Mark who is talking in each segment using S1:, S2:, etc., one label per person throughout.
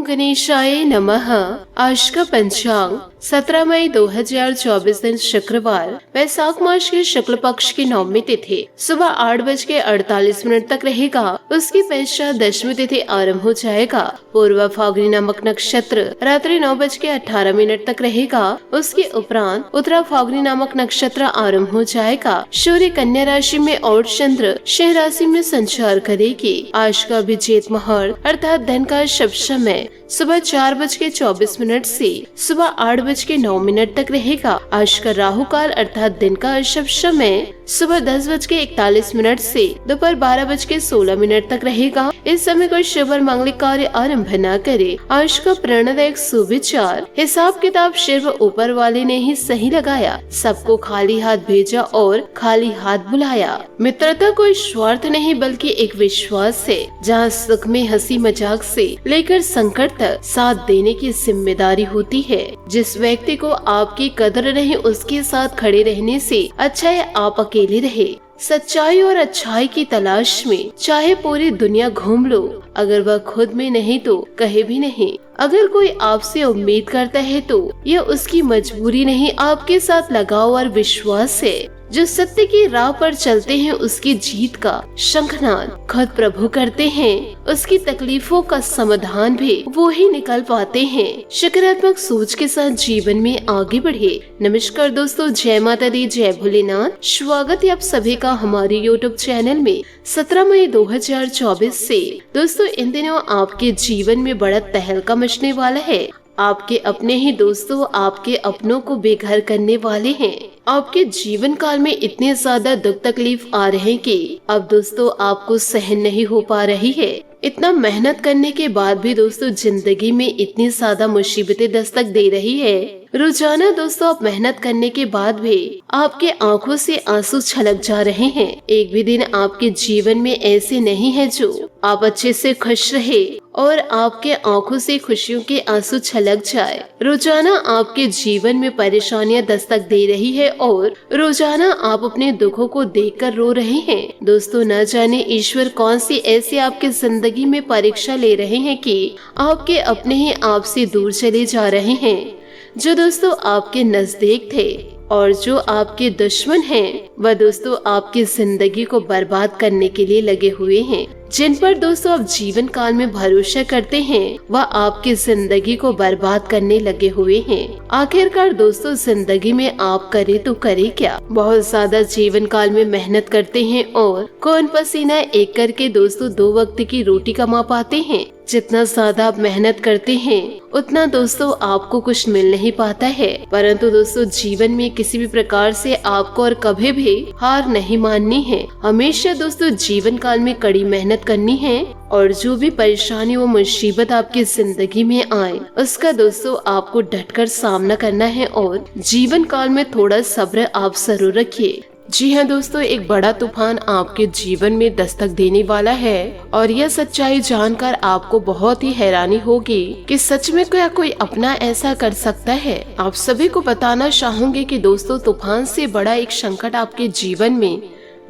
S1: गणेशाय नमः। आज का पंचांग 17 मई 2024 दिन शुक्रवार, वैशाख मास के शुक्ल पक्ष की नवमी तिथि सुबह 8:48 तक रहेगा। उसकी पश्चात दशमी तिथि आरंभ हो जाएगा। पूर्व फाल्गुनी नामक नक्षत्र रात्रि 9:18 तक रहेगा। उसके उपरांत उत्तरा फाल्गुनी नामक नक्षत्र आरंभ हो जाएगा। सूर्य कन्या राशि में और चंद्र सिंह राशि में संचार करेगी। आज का अभिजीत मुहूर्त अर्थात धन का शुभ समय सुबह 4:24 से सुबह 8:09 तक रहेगा। आज का राहु काल अर्थात दिन का शुभ समय सुबह 10:41 से दोपहर 12:16 तक रहेगा। इस समय कोई शुभ और मांगलिक कार्य आरंभ न करे। आज का प्रेरणादायक सुविचार, हिसाब किताब सिर्फ ऊपर वाले ने ही सही लगाया, सबको खाली हाथ भेजा और खाली हाथ बुलाया। मित्रता कोई स्वार्थ नहीं बल्कि एक विश्वास है, जहाँ सुख में हंसी मजाक से लेकर संकट तक साथ देने की जिम्मेदारी होती है। जिस व्यक्ति को आपकी कदर नहीं, उसके साथ खड़े रहने से अच्छा है आप अकेले रहे। सच्चाई और अच्छाई की तलाश में चाहे पूरी दुनिया घूम लो, अगर वह खुद में नहीं तो कहे भी नहीं। अगर कोई आपसे उम्मीद करता है तो यह उसकी मजबूरी नहीं, आपके साथ लगाव और विश्वास है। जो सत्य की राह पर चलते हैं उसकी जीत का शंखनाद खुद प्रभु करते हैं। उसकी तकलीफों का समाधान भी वो ही निकल पाते हैं। सकारात्मक सोच के साथ जीवन में आगे बढ़े। नमस्कार दोस्तों, जय माता दी, जय भोलेनाथ। स्वागत है आप सभी का हमारे YouTube चैनल में। 17 मई 2024 से दोस्तों इन दिनों आपके जीवन में बड़ा तहलका मचने वाला है। आपके अपने ही दोस्तों आपके अपनों को बेघर करने वाले हैं। आपके जीवन काल में इतने ज्यादा दुख तकलीफ आ रहे हैं कि अब दोस्तों आपको सहन नहीं हो पा रही है। इतना मेहनत करने के बाद भी दोस्तों जिंदगी में इतनी ज्यादा मुसीबतें दस्तक दे रही है। रोजाना दोस्तों आप मेहनत करने के बाद भी आपके आंखों से आंसू छलक जा रहे हैं। एक भी दिन आपके जीवन में ऐसे नहीं है जो आप अच्छे से खुश रहे और आपके आंखों से खुशियों के आंसू छलक जाए। रोजाना आपके जीवन में परेशानियां दस्तक दे रही है और रोजाना आप अपने दुखों को देखकर रो रहे हैं। दोस्तों न जाने ईश्वर कौन सी ऐसी आपकी जिंदगी में परीक्षा ले रहे हैं कि आपके अपने ही आपसे दूर चले जा रहे हैं। जो दोस्तों आपके नजदीक थे और जो आपके दुश्मन हैं, वह दोस्तों आपकी जिंदगी को बर्बाद करने के लिए लगे हुए हैं। जिन पर दोस्तों आप जीवन काल में भरोसा करते हैं, वह आपकी जिंदगी को बर्बाद करने लगे हुए हैं। आखिरकार दोस्तों जिंदगी में आप करे तो करे क्या। बहुत ज्यादा जीवन काल में मेहनत करते हैं और खून पसीना एक करके दोस्तों 2 वक्त की रोटी कमा पाते हैं। जितना ज्यादा आप मेहनत करते हैं उतना दोस्तों आपको कुछ मिल नहीं पाता है। परंतु दोस्तों जीवन में किसी भी प्रकार से आपको और कभी भी हार नहीं माननी है। हमेशा दोस्तों जीवन काल में कड़ी मेहनत करनी है और जो भी परेशानी व मुसीबत आपकी जिंदगी में आए उसका दोस्तों आपको डटकर सामना करना है और जीवन काल में थोड़ा सब्र आप जरूर रखिए। जी हाँ दोस्तों, एक बड़ा तूफान आपके जीवन में दस्तक देने वाला है और यह सच्चाई जानकर आपको बहुत ही हैरानी होगी कि सच में क्या कोई अपना ऐसा कर सकता है। आप सभी को बताना चाहूंगी कि दोस्तों तूफान से बड़ा एक संकट आपके जीवन में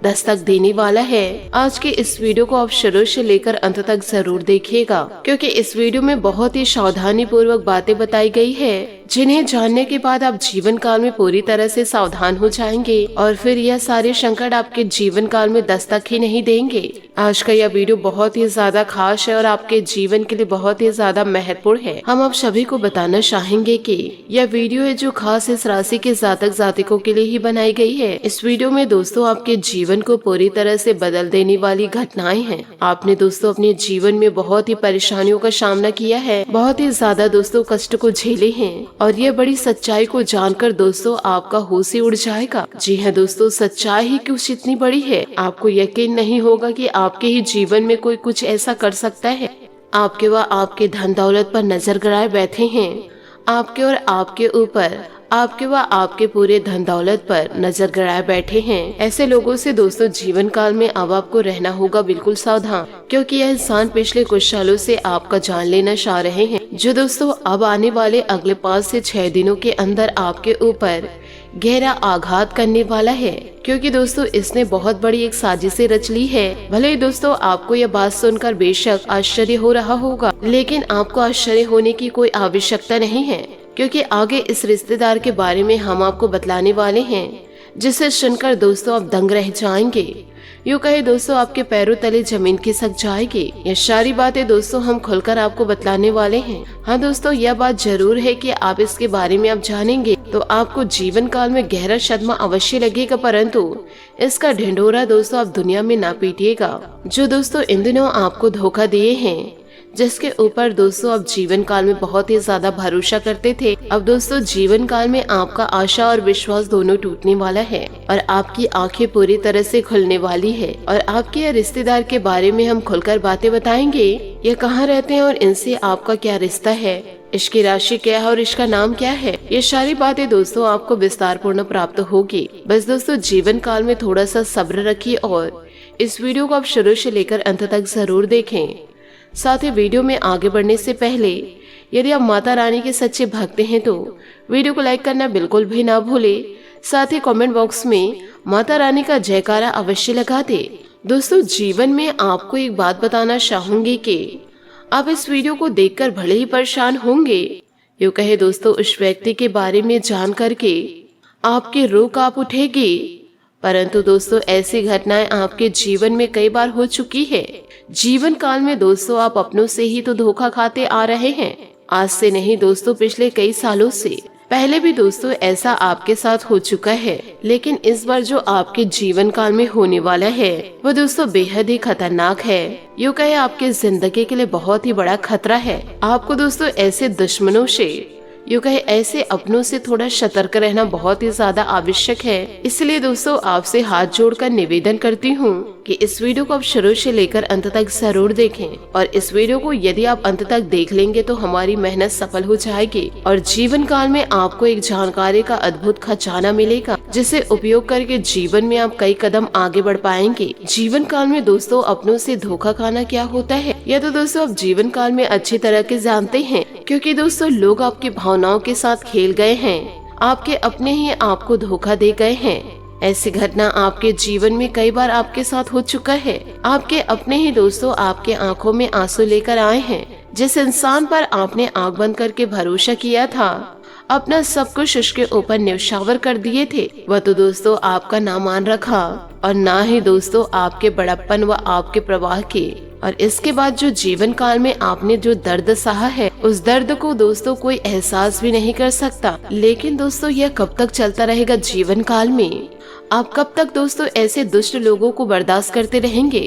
S1: दस्तक देने वाला है। आज के इस वीडियो को आप शुरू से लेकर अंत तक जरूर देखिएगा, क्योंकि इस वीडियो में बहुत ही सावधानी पूर्वक बातें बताई गई है, जिन्हें जानने के बाद आप जीवन काल में पूरी तरह से सावधान हो जाएंगे और फिर यह सारे संकट आपके जीवन काल में दस्तक ही नहीं देंगे। आज का यह वीडियो बहुत ही ज्यादा खास है और आपके जीवन के लिए बहुत ही ज्यादा महत्वपूर्ण है। हम आप सभी को बताना चाहेंगे कि यह वीडियो है जो खास इस राशि के जातक जातिकों के लिए ही बनाई गई है। इस वीडियो में दोस्तों आपके जीवन को पूरी तरह से बदल देने वाली घटनाएं हैं। आपने दोस्तों अपने जीवन में बहुत ही परेशानियों का सामना किया है, बहुत ही ज्यादा दोस्तों कष्ट को झेले हैं और ये बड़ी सच्चाई को जानकर दोस्तों आपका होश ही उड़ जाएगा। जी हाँ दोस्तों, सच्चाई ही कुछ इतनी बड़ी है, आपको यकीन नहीं होगा कि आपके ही जीवन में कोई कुछ ऐसा कर सकता है। आपके व आपके धन दौलत पर नजर गड़ाए बैठे हैं, आपके और आपके ऊपर आपके व आपके पूरे धन दौलत पर नजर गड़ाए बैठे हैं। ऐसे लोगों से दोस्तों जीवन काल में अब आपको रहना होगा बिल्कुल सावधान, क्योंकि यह इंसान पिछले कुछ सालों से आपका जान लेना चाह रहे हैं, जो दोस्तों अब आने वाले अगले 5 से 6 दिनों के अंदर आपके ऊपर गहरा आघात करने वाला है, क्योंकि दोस्तों इसने बहुत बड़ी एक साजिशें रच ली है। भले ही दोस्तों आपको यह बात सुनकर बेशक आश्चर्य हो रहा होगा, लेकिन आपको आश्चर्य होने की कोई आवश्यकता नहीं है, क्योंकि आगे इस रिश्तेदार के बारे में हम आपको बतलाने वाले हैं, जिसे सुनकर दोस्तों आप दंग रह जाएंगे। यूँ कहे दोस्तों आपके पैरों तले जमीन खिसक जाएगी। ये सारी बातें दोस्तों हम खुलकर आपको बतलाने वाले हैं। हाँ दोस्तों, यह बात जरूर है कि आप इसके बारे में आप जानेंगे तो आपको जीवन काल में गहरा सदमा अवश्य लगेगा, परंतु इसका ढिंढोरा दोस्तों आप दुनिया में ना पीटिएगा, जो दोस्तों इन दिनों आपको धोखा दिए हैं, जिसके ऊपर दोस्तों आप जीवन काल में बहुत ही ज्यादा भरोसा करते थे। अब दोस्तों जीवन काल में आपका आशा और विश्वास दोनों टूटने वाला है और आपकी आंखें पूरी तरह से खुलने वाली है। और आपके यह रिश्तेदार के बारे में हम खुलकर बातें बताएंगे। ये कहाँ रहते हैं और इनसे आपका क्या रिश्ता है, इसकी राशि क्या है और इसका नाम क्या है, ये सारी बातें दोस्तों आपको विस्तार पूर्ण प्राप्त होगी। बस दोस्तों जीवन काल में थोड़ा सा सब्र रखिए और इस वीडियो को आप शुरू से लेकर अंत तक जरूर देखें। साथ ही वीडियो में आगे बढ़ने से पहले यदि आप माता रानी के सच्चे भक्त हैं तो वीडियो को लाइक करना बिल्कुल भी ना भूले। साथ ही कमेंट बॉक्स में माता रानी का जयकारा अवश्य लगा दे। दोस्तों जीवन में आपको एक बात बताना चाहूंगी कि आप इस वीडियो को देखकर भले ही परेशान होंगे, यूँ कहे दोस्तों उस व्यक्ति के बारे में जान करके आपकी रूह कांप उठेगी, परंतु दोस्तों ऐसी घटनाएं आपके जीवन में कई बार हो चुकी है। जीवन काल में दोस्तों आप अपनों से ही तो धोखा खाते आ रहे हैं, आज से नहीं दोस्तों पिछले कई सालों से। पहले भी दोस्तों ऐसा आपके साथ हो चुका है, लेकिन इस बार जो आपके जीवन काल में होने वाला है वो दोस्तों बेहद ही खतरनाक है। यूँ कहे आपके जिंदगी के लिए बहुत ही बड़ा खतरा है। आपको दोस्तों ऐसे दुश्मनों से, यूँ कहे ऐसे अपनों से थोड़ा सतर्क रहना बहुत ही ज्यादा आवश्यक है। इसलिए दोस्तों आपसे हाथ जोड़कर निवेदन करती हूँ कि इस वीडियो को आप शुरू से लेकर अंत तक जरूर देखें और इस वीडियो को यदि आप अंत तक देख लेंगे तो हमारी मेहनत सफल हो जाएगी और जीवन काल में आपको एक जानकारी का अद्भुत खजाना मिलेगा, जिसे उपयोग करके जीवन में आप कई कदम आगे बढ़ पाएंगे। जीवन काल में दोस्तों अपनों से धोखा खाना क्या होता है यह तो दोस्तों आप जीवन काल में अच्छी तरह के जानते हैं, क्योंकि दोस्तों लोग आपकी भावनाओं के साथ खेल गए हैं, आपके अपने ही आपको धोखा दे गए हैं। ऐसी घटना आपके जीवन में कई बार आपके साथ हो चुका है। आपके अपने ही दोस्तों आपके आंखों में आंसू लेकर आए हैं। जिस इंसान पर आपने आंख बंद करके भरोसा किया था, अपना सब कुछ उसके ऊपर न्यौछावर कर दिए थे, वह तो दोस्तों आपका ना मान रखा और ना ही दोस्तों आपके बड़प्पन व आपके प्रवाह के। और इसके बाद जो जीवन काल में आपने जो दर्द सहा है, उस दर्द को दोस्तों कोई एहसास भी नहीं कर सकता। लेकिन दोस्तों यह कब तक चलता रहेगा जीवन काल में? आप कब तक दोस्तों ऐसे दुष्ट लोगों को बर्दाश्त करते रहेंगे?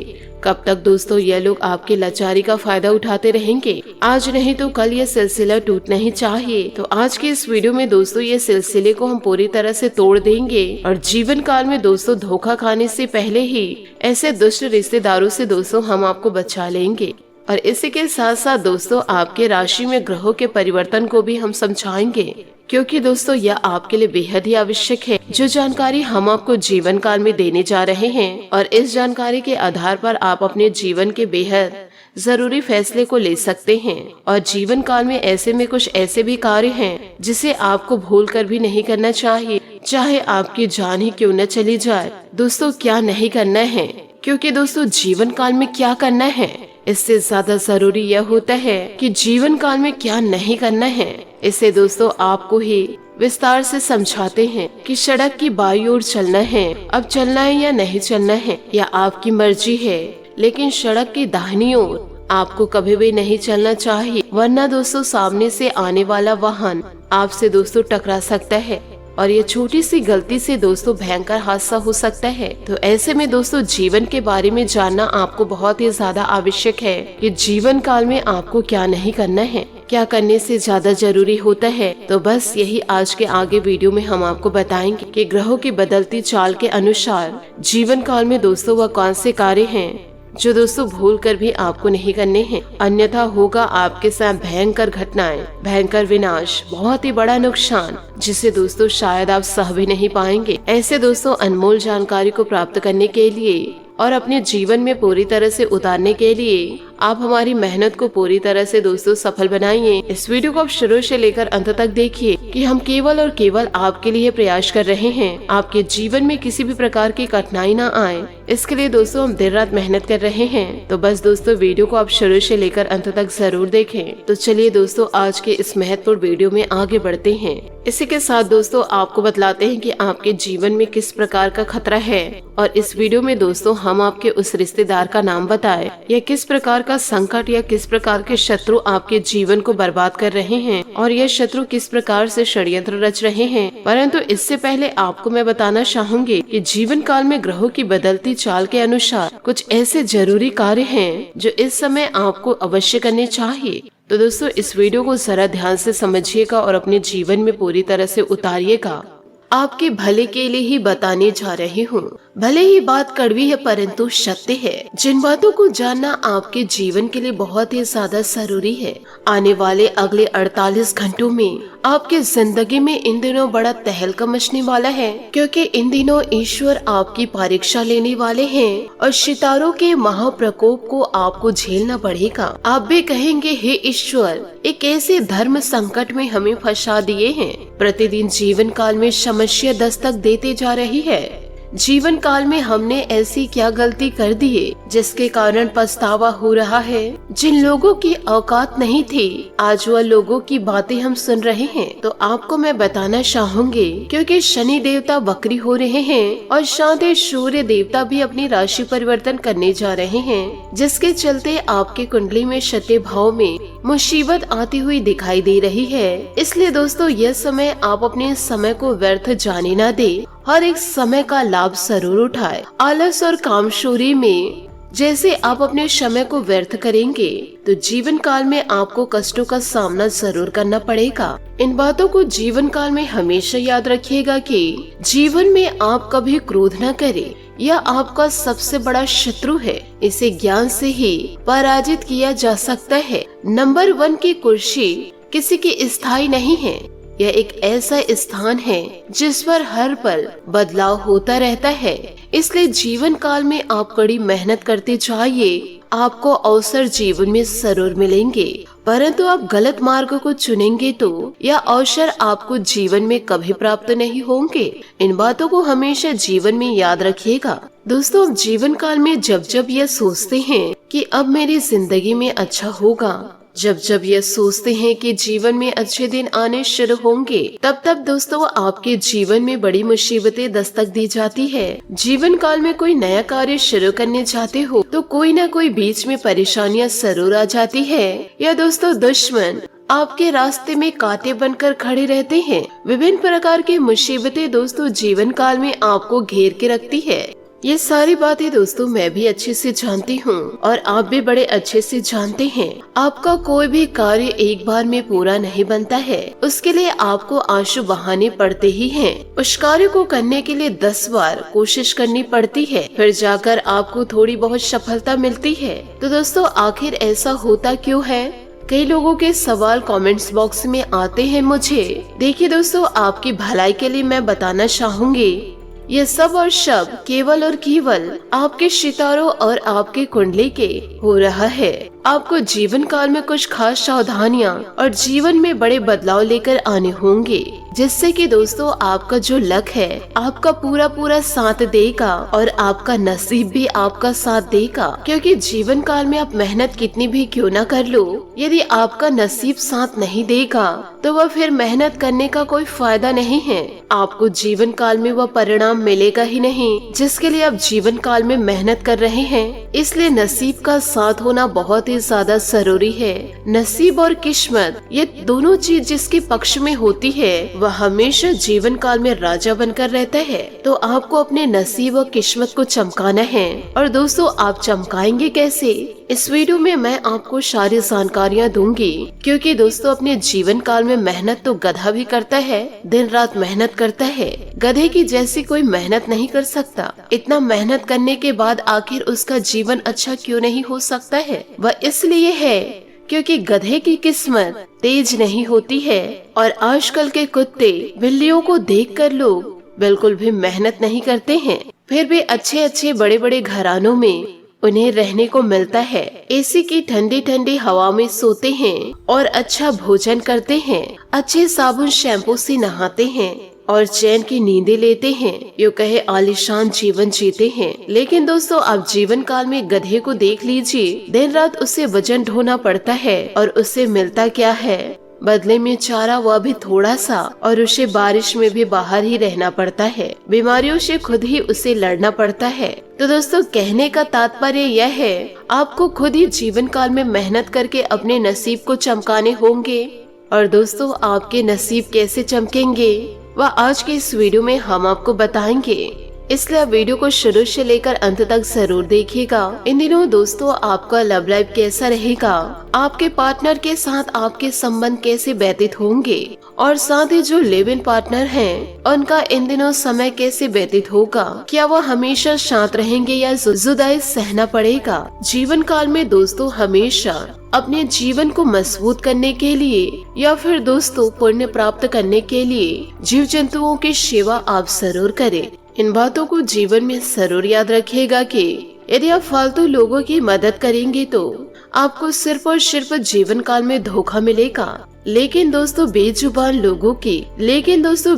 S1: कब तक दोस्तों ये लोग आपके लाचारी का फायदा उठाते रहेंगे? आज नहीं तो कल ये सिलसिला टूटना ही चाहिए। तो आज के इस वीडियो में दोस्तों ये सिलसिले को हम पूरी तरह से तोड़ देंगे और जीवन काल में दोस्तों धोखा खाने से पहले ही ऐसे दुष्ट रिश्तेदारों से दोस्तों हम आपको बचा लेंगे। और इसी के साथ साथ दोस्तों आपके राशि में ग्रहों के परिवर्तन को भी हम समझाएंगे, क्योंकि दोस्तों यह आपके लिए बेहद ही आवश्यक है। जो जानकारी हम आपको जीवन काल में देने जा रहे हैं और इस जानकारी के आधार पर आप अपने जीवन के बेहद जरूरी फैसले को ले सकते हैं। और जीवन काल में ऐसे में कुछ ऐसे भी कार्य हैं जिसे आपको भूल कर भी नहीं करना चाहिए, चाहे आपकी जान ही क्यों न चली जाए। दोस्तों क्या नहीं करना है, क्योंकि दोस्तों जीवन काल में क्या करना है इससे ज्यादा जरूरी यह होता है कि जीवन काल में क्या नहीं करना है। इसे दोस्तों आपको ही विस्तार से समझाते हैं कि सड़क की बाईं ओर चलना है, अब चलना है या नहीं चलना है या आपकी मर्जी है, लेकिन सड़क की दाहिनी ओर आपको कभी भी नहीं चलना चाहिए, वरना दोस्तों सामने से आने वाला वाहन आपसे दोस्तों टकरा सकता है और ये छोटी सी गलती से दोस्तों भयंकर हादसा हो सकता है। तो ऐसे में दोस्तों जीवन के बारे में जानना आपको बहुत ही ज्यादा आवश्यक है कि जीवन काल में आपको क्या नहीं करना है, क्या करने से ज्यादा जरूरी होता है। तो बस यही आज के आगे वीडियो में हम आपको बताएंगे कि ग्रहों की बदलती चाल के अनुसार जीवन काल में दोस्तों वह कौन से कार्य हैं जो दोस्तों भूल कर भी आपको नहीं करने हैं, अन्यथा होगा आपके साथ भयंकर घटनाएं, भयंकर विनाश, बहुत ही बड़ा नुकसान, जिसे दोस्तों शायद आप सह भी नहीं पाएंगे। ऐसे दोस्तों अनमोल जानकारी को प्राप्त करने के लिए और अपने जीवन में पूरी तरह से उतारने के लिए आप हमारी मेहनत को पूरी तरह से दोस्तों सफल बनाइए। इस वीडियो को आप शुरू से लेकर अंत तक देखिए कि हम केवल और केवल आपके लिए प्रयास कर रहे हैं, आपके जीवन में किसी भी प्रकार की कठिनाई ना आए, इसके लिए दोस्तों हम दिन रात मेहनत कर रहे हैं। तो बस दोस्तों वीडियो को आप शुरू से लेकर अंत तक जरूर देखें। तो चलिए दोस्तों आज के इस महत्वपूर्ण वीडियो में आगे बढ़ते हैं। इसी के साथ दोस्तों आपको बतलाते हैं कि आपके जीवन में किस प्रकार का खतरा है, और इस वीडियो में दोस्तों हम आपके उस रिश्तेदार का नाम बताए या किस प्रकार का संकट या किस प्रकार के शत्रु आपके जीवन को बर्बाद कर रहे हैं, और यह शत्रु किस प्रकार से षड्यंत्र रच रहे हैं। परंतु इससे पहले आपको मैं बताना चाहूंगी कि जीवन काल में ग्रहों की बदलती चाल के अनुसार कुछ ऐसे जरूरी कार्य हैं जो इस समय आपको अवश्य करने चाहिए। तो दोस्तों इस वीडियो को जरा ध्यान से समझिएगा और अपने जीवन में पूरी तरह से उतारिएगा। आपके भले के लिए ही बताने जा रही हूँ। भले ही बात कड़वी है परंतु सत्य है। जिन बातों को जानना आपके जीवन के लिए बहुत ही ज्यादा जरूरी है। आने वाले अगले 48 घंटों में आपके जिंदगी में इन दिनों बड़ा तहलका मचने वाला है, क्योंकि इन दिनों ईश्वर आपकी परीक्षा लेने वाले हैं और सितारों के महाप्रकोप को आपको झेलना पड़ेगा। आप भी कहेंगे, हे ईश्वर, एक ऐसे धर्म संकट में हमें फंसा दिए हैं। प्रतिदिन जीवन काल में समस्या दस्तक देते जा रही है। जीवन काल में हमने ऐसी क्या गलती कर दी है जिसके कारण पछतावा हो रहा है। जिन लोगों की औकात नहीं थी आज वह लोगों की बातें हम सुन रहे हैं। तो आपको मैं बताना चाहूंगी, क्योंकि शनि देवता वक्री हो रहे हैं और साथ ही सूर्य देवता भी अपनी राशि परिवर्तन करने जा रहे हैं, जिसके चलते आपके कुंडली में शत्य भाव में मुसीबत आती हुई दिखाई दे रही है। इसलिए दोस्तों यह समय आप अपने समय को व्यर्थ जाने न दे, हर एक समय का लाभ जरूर उठाए। आलस और कामचोरी में जैसे आप अपने समय को व्यर्थ करेंगे तो जीवन काल में आपको कष्टों का सामना जरूर करना पड़ेगा। इन बातों को जीवन काल में हमेशा याद रखिएगा कि जीवन में आप कभी क्रोध न करें, यह आपका सबसे बड़ा शत्रु है। इसे ज्ञान से ही पराजित किया जा सकता है। नंबर 1 की कुर्सी किसी की स्थायी नहीं है। यह एक ऐसा स्थान है जिस पर हर पल बदलाव होता रहता है। इसलिए जीवन काल में आप कड़ी मेहनत करते जाइए। आपको अवसर जीवन में जरूर मिलेंगे, परंतु आप गलत मार्ग को चुनेंगे तो यह अवसर आपको जीवन में कभी प्राप्त नहीं होंगे। इन बातों को हमेशा जीवन में याद रखिएगा। दोस्तों आप जीवन काल में जब जब यह सोचते हैं कि अब मेरी जिंदगी में अच्छा होगा, जब जब ये सोचते हैं कि जीवन में अच्छे दिन आने शुरू होंगे, तब तब दोस्तों आपके जीवन में बड़ी मुसीबतें दस्तक दी जाती है। जीवन काल में कोई नया कार्य शुरू करने चाहते हो तो कोई ना कोई बीच में परेशानियां जरूर आ जाती है, या दोस्तों दुश्मन आपके रास्ते में कांटे बनकर खड़े रहते हैं। विभिन्न प्रकार की मुसीबतें दोस्तों जीवन काल में आपको घेर के रखती है। ये सारी बातें दोस्तों मैं भी अच्छे से जानती हूँ और आप भी बड़े अच्छे से जानते हैं। आपका कोई भी कार्य एक बार में पूरा नहीं बनता है, उसके लिए आपको आंसू बहाने पड़ते ही हैं। उस कार्य को करने के लिए 10 बार कोशिश करनी पड़ती है, फिर जाकर आपको थोड़ी बहुत सफलता मिलती है। तो दोस्तों आखिर ऐसा होता क्यों है? कई लोगों के सवाल कमेंट्स बॉक्स में आते हैं मुझे। देखिए दोस्तों आपकी भलाई के लिए मैं बताना चाहूंगी, ये सब और सब केवल और केवल आपके सितारों और आपके कुंडली के हो रहा है। आपको जीवन काल में कुछ खास सावधानियां और जीवन में बड़े बदलाव लेकर आने होंगे, जिससे कि दोस्तों आपका जो लक है आपका पूरा पूरा साथ देगा और आपका नसीब भी आपका साथ देगा। क्योंकि जीवन काल में आप मेहनत कितनी भी क्यों ना कर लो, यदि आपका नसीब साथ नहीं देगा तो वह फिर मेहनत करने का कोई फायदा नहीं है। आपको जीवन काल में वह परिणाम मिलेगा ही नहीं जिसके लिए आप जीवन काल में मेहनत कर रहे हैं। इसलिए नसीब का साथ होना बहुत ही ज्यादा जरूरी है। नसीब और किस्मत ये दोनों चीज जिसके पक्ष में होती है वह हमेशा जीवन काल में राजा बनकर रहता है। तो आपको अपने नसीब और किस्मत को चमकाना है। और दोस्तों आप चमकाएंगे कैसे, इस वीडियो में मैं आपको सारी जानकारियाँ दूंगी। क्योंकि दोस्तों अपने जीवन काल में मेहनत तो गधा भी करता है, दिन रात मेहनत करता है। गधे की जैसी कोई मेहनत नहीं कर सकता। इतना मेहनत करने के बाद आखिर उसका जीवन अच्छा क्यों नहीं हो सकता है? वह इसलिए है क्योंकि गधे की किस्मत तेज नहीं होती है। और आजकल के कुत्ते बिल्लियों को देखकर लोग बिल्कुल भी मेहनत नहीं करते हैं, फिर भी अच्छे अच्छे बड़े बड़े घरानों में उन्हें रहने को मिलता है। एसी की ठंडी ठंडी हवा में सोते हैं और अच्छा भोजन करते हैं, अच्छे साबुन शैम्पू से नहाते हैं और चैन की नींदें लेते हैं। यूँ कहे आलीशान जीवन जीते हैं। लेकिन दोस्तों, आप जीवन काल में गधे को देख लीजिए, दिन रात उसे वजन ढोना पड़ता है और उससे मिलता क्या है? बदले में चारा, वह भी थोड़ा सा, और उसे बारिश में भी बाहर ही रहना पड़ता है। बीमारियों से खुद ही उसे लड़ना पड़ता है। तो दोस्तों, कहने का तात्पर्य यह है, आपको खुद ही जीवन काल में मेहनत करके अपने नसीब को चमकाने होंगे। और दोस्तों, आपके नसीब कैसे चमकेंगे वह आज के इस वीडियो में हम आपको बताएंगे, इसलिए वीडियो को शुरू से लेकर अंत तक जरूर देखिएगा। इन दिनों दोस्तों, आपका लव लाइफ कैसा रहेगा, आपके पार्टनर के साथ आपके संबंध कैसे व्यतीत होंगे, और साथ ही जो लिव इन पार्टनर हैं, उनका इन दिनों समय कैसे व्यतीत होगा, क्या वह हमेशा शांत रहेंगे या जुदाई सहना पड़ेगा। जीवन काल में दोस्तों, हमेशा अपने जीवन को मजबूत करने के लिए या फिर दोस्तों पुण्य प्राप्त करने के लिए जीव जंतुओं की सेवा आप जरूर करें। इन बातों को जीवन में जरूर याद रखिएगा कि यदि आप फालतू लोगों की मदद करेंगे तो आपको सिर्फ और सिर्फ जीवन काल में धोखा मिलेगा। लेकिन दोस्तों,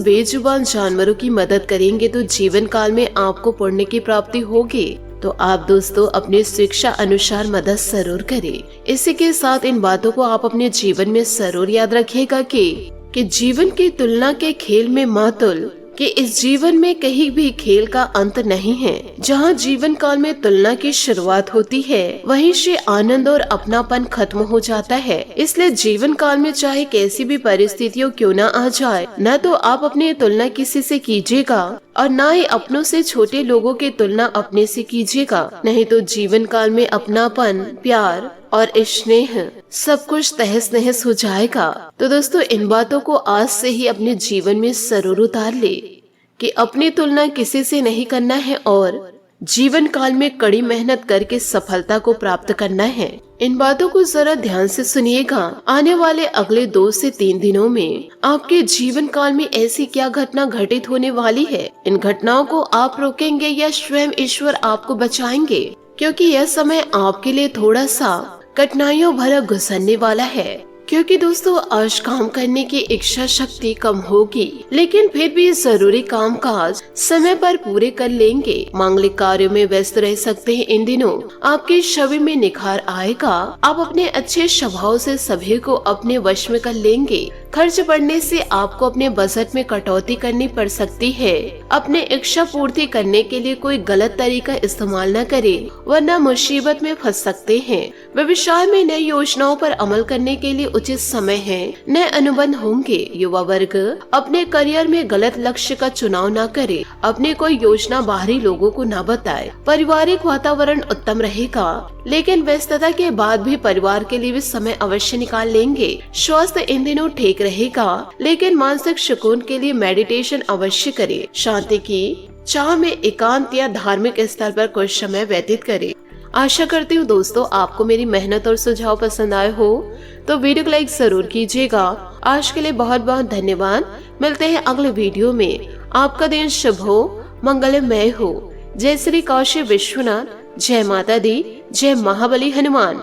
S1: बेजुबान जानवरों की मदद करेंगे तो जीवन काल में आपको पुण्य की प्राप्ति होगी। तो आप दोस्तों अपनी शिक्षा अनुसार मदद जरूर करें। इसी के साथ इन बातों को आप अपने जीवन में जरूर याद रखिएगा कि जीवन की तुलना के खेल में मातुल कि इस जीवन में कहीं भी खेल का अंत नहीं है। जहाँ जीवन काल में तुलना की शुरुआत होती है, वहीं से आनंद और अपनापन खत्म हो जाता है। इसलिए जीवन काल में चाहे कैसी भी परिस्थितियों क्यों न आ जाए, न तो आप अपनी तुलना किसी से कीजिएगा और न ही अपनों से छोटे लोगों की तुलना अपने से कीजिएगा। नहीं तो जीवन काल में अपनापन, प्यार और स्नेह सब कुछ तहस नहस हो जाएगा। तो दोस्तों, इन बातों को आज से ही अपने जीवन में जरूर उतार ले कि अपनी तुलना किसी से नहीं करना है और जीवन काल में कड़ी मेहनत करके सफलता को प्राप्त करना है। इन बातों को जरा ध्यान से सुनिएगा। आने वाले अगले 2 से 3 दिनों में आपके जीवन काल में ऐसी क्या घटना घटित होने वाली है, इन घटनाओं को आप रोकेंगे या स्वयं ईश्वर आपको बचाएंगे, क्योंकि यह समय आपके लिए थोड़ा सा कठिनाइयों भरा गुजरने वाला है। क्योंकि दोस्तों, आज काम करने की इच्छा शक्ति कम होगी, लेकिन फिर भी जरूरी काम काज समय पर पूरे कर लेंगे। मांगलिक कार्यों में व्यस्त रह सकते हैं। इन दिनों आपके छवि में निखार आएगा। आप अपने अच्छे स्वभाव से सभी को अपने वश में कर लेंगे। खर्च बढ़ने से आपको अपने बजट में कटौती करनी पड़ सकती है। अपने इच्छा पूर्ति करने के लिए कोई गलत तरीका इस्तेमाल न करें, वरना मुसीबत में फंस सकते हैं। व्यवसाय में नई योजनाओं पर अमल करने के लिए उचित समय है। नए अनुबंध होंगे। युवा वर्ग अपने करियर में गलत लक्ष्य का चुनाव न करे। अपने कोई योजना बाहरी लोगों को न बताए। पारिवारिक वातावरण उत्तम रहेगा, लेकिन व्यस्तता के बाद भी परिवार के लिए भी समय अवश्य निकाल लेंगे। स्वास्थ्य इन दिनों ठीक रहेगा, लेकिन मानसिक सुकून के लिए मेडिटेशन अवश्य करें। शांति की चाह में एकांत या धार्मिक स्थल पर कुछ समय व्यतीत करें। आशा करती हूँ दोस्तों, आपको मेरी मेहनत और सुझाव पसंद आए हो तो वीडियो को लाइक जरूर कीजिएगा। आज के लिए बहुत बहुत धन्यवाद। मिलते हैं अगले वीडियो में। आपका दिन शुभ हो, मंगलमय हो। जय श्री काशी विश्वनाथ, जय माता दी, जय महाबली हनुमान।